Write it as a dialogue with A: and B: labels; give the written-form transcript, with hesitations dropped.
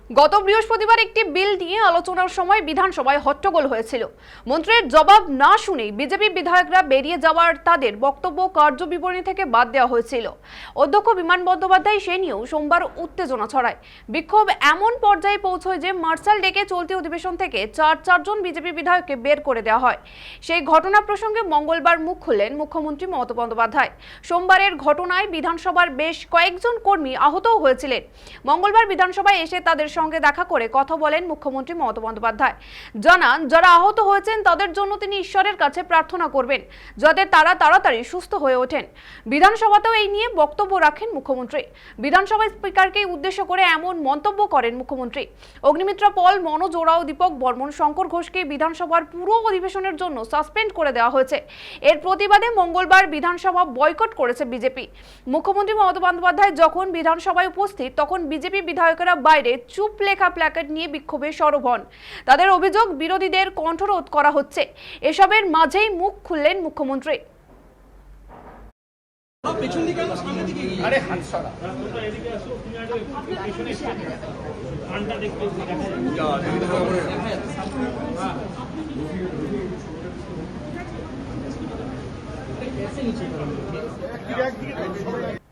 A: গত বৃহস্পতিবার একটি বিল নিয়ে আলোচনার সময় বিধানসভায় হট্টগোল হয়েছিল। মন্ত্রীর জবাব না শুনেই বিজেপি বিধায়করা বেরিয়ে যাওয়ার তাদের বক্তব্য কার্যবিবরণী থেকে বাদ দেওয়া হয়েছিল। অধ্যক্ষ বিমান বন্দ্যোপাধ্যায় সে নিয়েও সোমবার উত্তেজনা ছড়ায়। বিক্ষোভ এমন পর্যায়ে পৌঁছয় যে মার্শাল ডেকে চলতি অধিবেশন থেকে চারজন বিজেপি বিধায়ককে বের করে দেওয়া হয়। সেই ঘটনা প্রসঙ্গে মঙ্গলবার মুখ খুললেন মুখ্যমন্ত্রী মমতা বন্দ্যোপাধ্যায়। সোমবারের ঘটনায় বিধানসভার বেশ কয়েকজন কর্মী আহতও হয়েছিলেন। মঙ্গলবার বিধানসভায় এসে তাদের সঙ্গে দেখা করে কথা বলেন মুখ্যমন্ত্রী মমতা বন্দ্যোপাধ্যায়। জানান, যারা আহত হয়েছেন তাদের জন্য তিনি ঈশ্বরের কাছে প্রার্থনা করবেন যাতে তারা তাড়াতাড়ি সুস্থ হয়ে ওঠেন। বিধানসভাতেও এই নিয়ে বক্তব্য রাখেন মুখ্যমন্ত্রী। বিধানসভার স্পিকারকে উদ্দেশ্য করে এমন মন্তব্য করেন মুখ্যমন্ত্রী। অগ্নিমিত্রা পল, মনোজ ওরাও, দীপক বর্মন, শঙ্কর ঘোষকে বিধানসভার পুরো অধিবেশনের জন্য সাসপেন্ড করে দেওয়া হয়েছে। এর প্রতিবাদে মঙ্গলবার বিধানসভা বয়কট করেছে বিজেপি। মুখ্যমন্ত্রী মমতা বন্দ্যোপাধ্যায় যখন বিধানসভায় উপস্থিত তখন বিজেপি বিধায়কেরা বাইরে চুপ লেখা প্ল্যাকার্ড নিয়ে বিক্ষোভে সরব হন। তাদের অভিযোগ, বিরোধীদের কণ্ঠরোধ করা হচ্ছে। এসবের মাঝেই মুখ খুললেন মুখ্যমন্ত্রী।